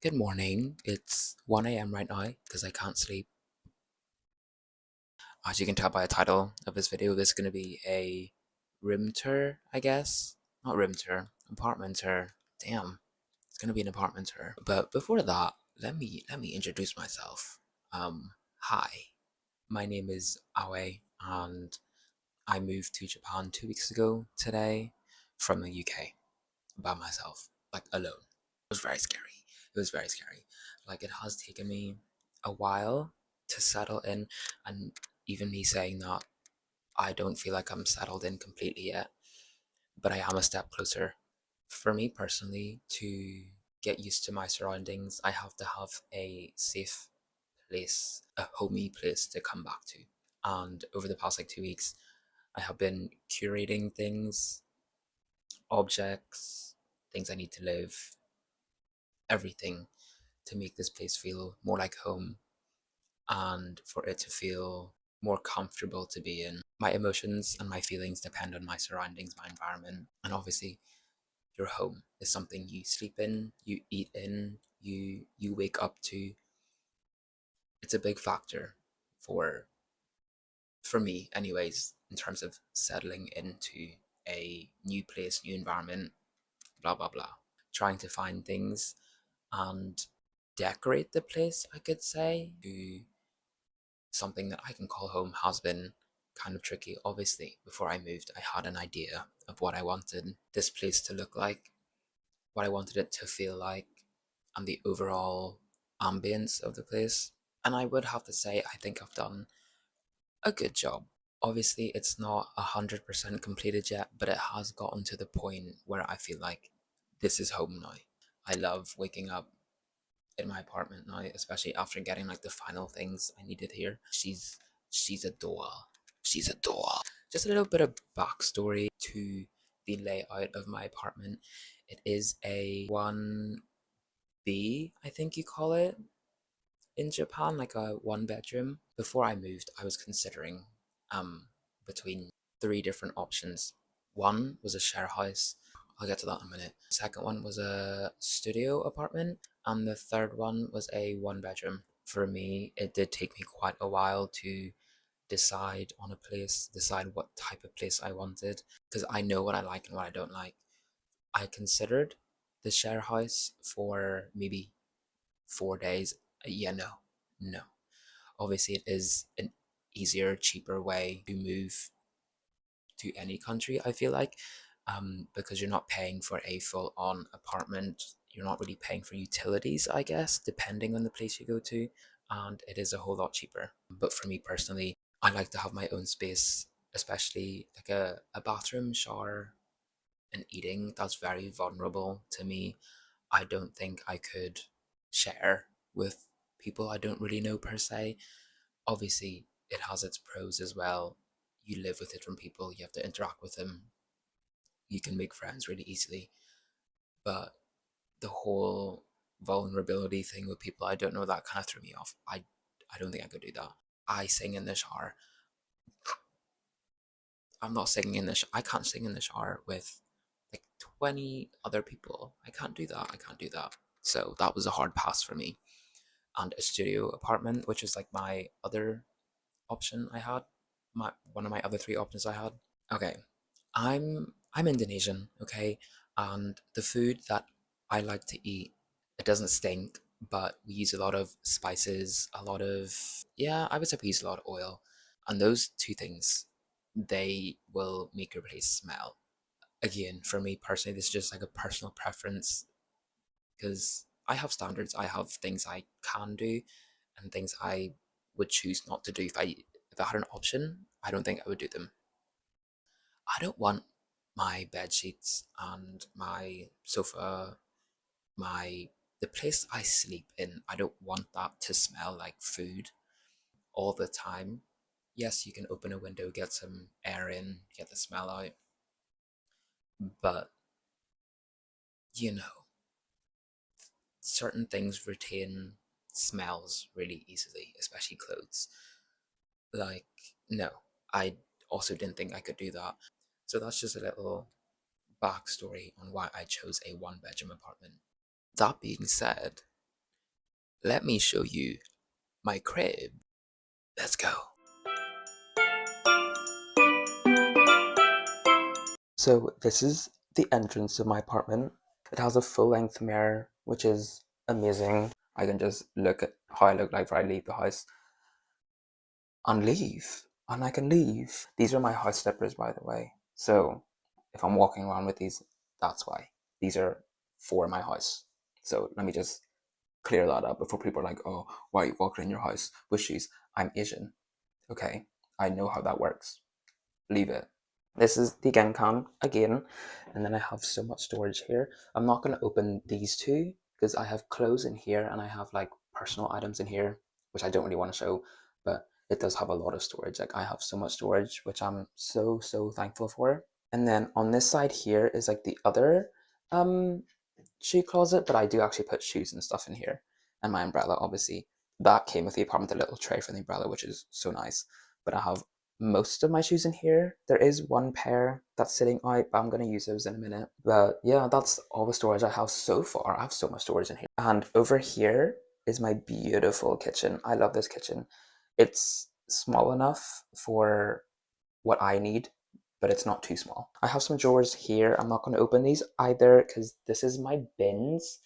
Good morning. It's 1 a.m. right now because I can't sleep. As you can tell by the title of this video, this is going to be a room tour, I guess. Not room tour, apartment tour. Damn, it's going to be an apartment tour. But before that, let me introduce myself. Hi, my name is Awe, and I moved to Japan 2 weeks ago today from the UK by myself, like alone. It was very scary. It was very scary. Like it has taken me a while to settle in, and even me saying that, I don't feel like I'm settled in completely yet, but I am a step closer. For me personally, to get used to my surroundings, I have to have a safe place, a homey place to come back to. And over the past like 2 weeks, I have been curating things, objects, things I need to live, everything to make this place feel more like home and for it to feel more comfortable to be in. My emotions and my feelings depend on my surroundings, my environment, and obviously your home is something you sleep in, you eat in, you wake up to. It's a big factor for for me anyways in terms of settling into a new place, new environment, blah blah blah. Trying to find things and decorate the place, I could say, to something that I can call home has been kind of tricky. Obviously, before I moved, I had an idea of what I wanted this place to look like, what I wanted it to feel like, and the overall ambience of the place. And I would have to say, I think I've done a good job. Obviously, it's not 100% completed yet, but it has gotten to the point where I feel like this is home now. I love waking up in my apartment now, especially after getting like the final things I needed here. She's a doll. She's a doll. Just a little bit of backstory to the layout of my apartment. It is a 1B, I think you call it in Japan, like a one bedroom. Before I moved, I was considering between three different options. One was a share house. I'll get to that in a minute. Second one was a studio apartment, and the third one was a one bedroom. For me, it did take me quite a while to decide on a place, decide what type of place I wanted, because I know what I like and what I don't like. I considered the share house for maybe 4 days. Yeah, no. Obviously, it is an easier, cheaper way to move to any country, I feel like, because you're not paying for a full on apartment. You're not really paying for utilities, I guess, depending on the place you go to, and it is a whole lot cheaper. But for me personally, I like to have my own space, especially like a bathroom, shower, and eating. That's very vulnerable to me. I don't think I could share with people I don't really know per se. Obviously, it has its pros as well. You live with different people, you have to interact with them, you can make friends really easily. But the whole vulnerability thing with people I don't know, that kind of threw me off. I don't think I could do that. I sing in the shower. I'm not singing in the I can't sing in the shower with like 20 other people. I can't do that. I can't do that. So that was a hard pass for me. And a studio apartment, which is like my other option I had, my one of my other three options I had. Okay, I'm Indonesian, okay, and the food that I like to eat, it doesn't stink, but we use a lot of spices, a lot of, yeah, I would say we use a lot of oil, and those two things, they will make your place smell. Again, for me personally, this is just like a personal preference because I have standards, I have things I can do, and things I would choose not to do if I had an option. I don't think I would do them. I don't want my bed sheets and my sofa, my the place I sleep in. I don't want that to smell like food all the time. Yes, you can open a window, get some air in, get the smell out, but you know, certain things retain smells really easily, especially clothes. Like, no, I also didn't think I could do that. So that's just a little backstory on why I chose a one bedroom apartment. That being said, let me show you my crib. Let's go. So this is the entrance of my apartment. It has a full-length mirror, which is amazing. I can just look at how I look like before I leave the house and leave. And I can leave. These are my house slippers, by the way. So if I'm walking around with these, that's why. These are for my house. So let me just clear that up before people are like, oh, why are you walking in your house with shoes? I'm Asian. Okay, I know how that works. Leave it. This is the Genkan again, and then I have so much storage here. I'm not going to open these two because I have clothes in here and I have like personal items in here, which I don't really want to show, but it does have a lot of storage. Like I have so much storage, which I'm so thankful for. And then on this side here is like the other shoe closet, but I do actually put shoes and stuff in here. And my umbrella, obviously. That came with the apartment, a little tray for the umbrella, which is so nice. But I have most of my shoes in here. There is one pair that's sitting out, but I'm going to use those in a minute. But yeah, that's all the storage I have so far. I have so much storage in here. And over here is my beautiful kitchen. I love this kitchen. It's small enough for what I need, but it's not too small. I have some drawers here. I'm not going to open these either because this is my bins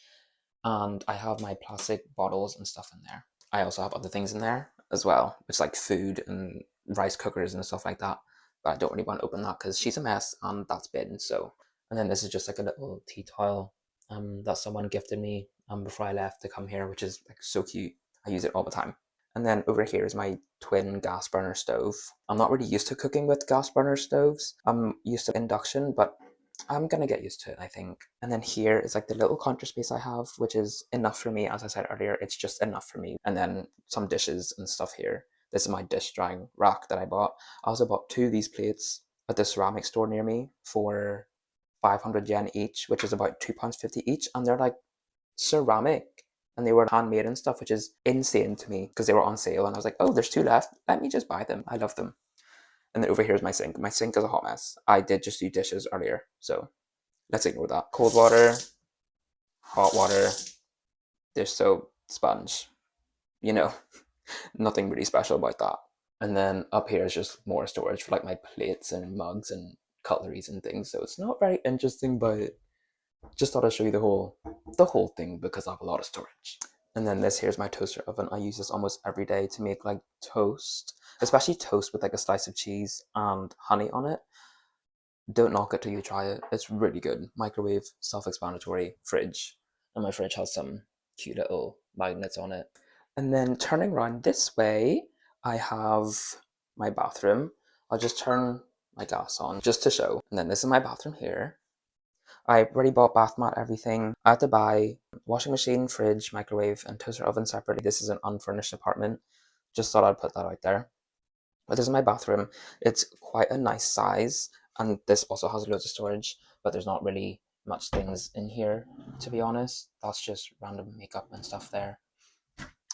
and I have my plastic bottles and stuff in there. I also have other things in there as well. It's like food and rice cookers and stuff like that. But I don't really want to open that because she's a mess and that's bin. So, and then this is just like a little tea towel that someone gifted me before I left to come here, which is like so cute. I use it all the time. And then over here is my twin gas burner stove. I'm not really used to cooking with gas burner stoves. I'm used to induction, but I'm gonna get used to it, I think. And then here is like the little counter space I have, which is enough for me. As I said earlier, it's just enough for me. And then some dishes and stuff here. This is my dish drying rack that I bought. I also bought two of these plates at the ceramic store near me for 500 yen each, which is about £2.50 each. And they're like ceramic and they were handmade and stuff, which is insane to me because they were on sale. And I was like, oh, there's two left. Let me just buy them. I love them. And then over here is my sink. My sink is a hot mess. I did just do dishes earlier, so let's ignore that. Cold water, hot water, dish soap, sponge. You know, nothing really special about that. And then up here is just more storage for like my plates and mugs and cutleries and things. So it's not very interesting, but just thought I'd show you the whole thing because I have a lot of storage. And then this here's my toaster oven. I use this almost every day to make like toast, especially toast with like a slice of cheese and honey on it. Don't knock it till you try it. It's really good. Microwave, self-explanatory, fridge. And my fridge has some cute little magnets on it. And then turning around this way, I have my bathroom. I'll just turn my gas on just to show. And then this is my bathroom here. I already bought bath mat, everything. I had to buy washing machine, fridge, microwave, and toaster oven separately. This is an unfurnished apartment. Just thought I'd put that out there. But this is my bathroom. It's quite a nice size, and this also has loads of storage, but there's not really much things in here, to be honest. That's just random makeup and stuff there.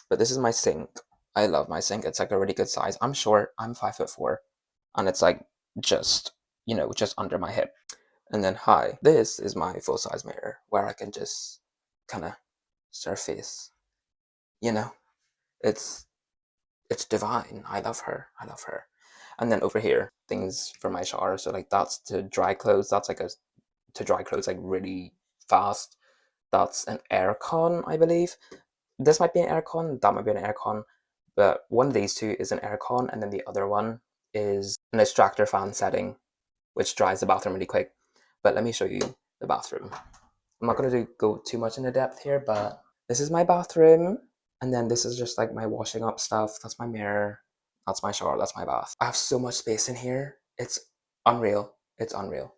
But this is my sink. I love my sink. It's like a really good size. I'm short. I'm 5'4", and it's like just, just under my hip. And then hi, this is my full-size mirror where I can just kind of surface. You know, it's it's divine. I love her. I love her. And then over here, things for my shower. So like that's to dry clothes. That's like to dry clothes like really fast. That's an aircon, I believe. This might be an aircon. That might be an aircon. But one of these two is an aircon, and then the other one is an extractor fan setting, which dries the bathroom really quick. But let me show you the bathroom. I'm not going to go too much into depth here, but this is my bathroom. And then this is just like my washing up stuff. That's my mirror. That's my shower. That's my bath. I have so much space in here. It's unreal. It's unreal.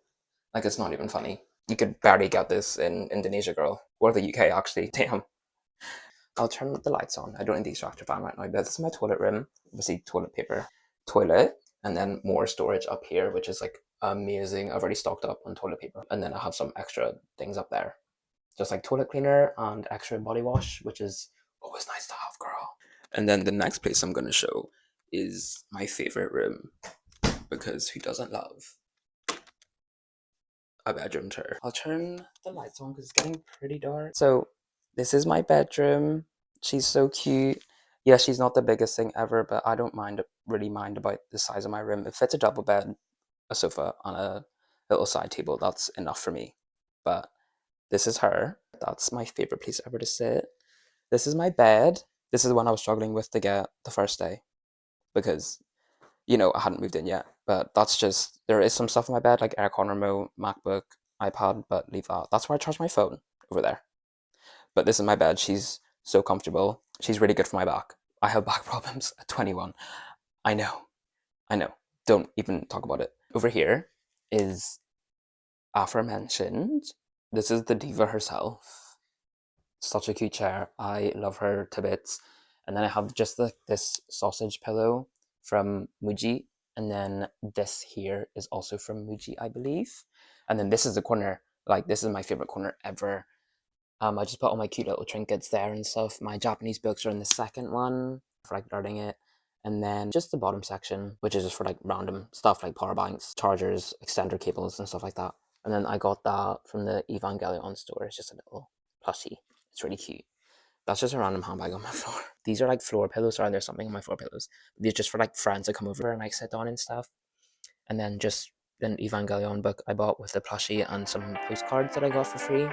Like, it's not even funny. You could barely get this in Indonesia, girl. Or the UK, actually. Damn. I'll turn the lights on. I don't need the extractor fan right now, but this is my toilet room. Obviously, toilet paper, toilet, and then more storage up here, which is like amazing. I've already stocked up on toilet paper. And then I have some extra things up there. Just like toilet cleaner and extra body wash, which is always nice to have, girl. And then the next place I'm going to show is my favorite room, because who doesn't love a bedroom tour? I'll turn the lights on because it's getting pretty dark. So this is my bedroom. She's so cute. Yeah, she's not the biggest thing ever, but I don't really mind about the size of my room. If it's a double bed, a sofa, on a little side table, that's enough for me. But this is her. That's my favorite place ever to sit. This is my bed. This is the one I was struggling with to get the first day because, I hadn't moved in yet. But that's just, there is some stuff in my bed, like aircon remote, MacBook, iPad, but leave that. That's where I charge my phone, over there. But this is my bed. She's so comfortable. She's really good for my back. I have back problems at 21. I know. I know. Don't even talk about it. Over here is aforementioned. This is the diva herself. Such a cute chair. I love her to bits. And then I have just this sausage pillow from Muji. And then this here is also from Muji, I believe. And then this is the corner. Like, this is my favorite corner ever. I just put all my cute little trinkets there and stuff. My Japanese books are in the second one for like learning it. And then just the bottom section, which is just for like random stuff like power banks, chargers, extender cables, and stuff like that. And then I got that from the Evangelion store. It's just a little plushie. It's really cute. That's just a random handbag on my floor. These are like floor pillows. Sorry, there's something on my floor pillows. These are just for like friends that come over and like sit on and stuff. And then just an Evangelion book I bought with the plushie and some postcards that I got for free.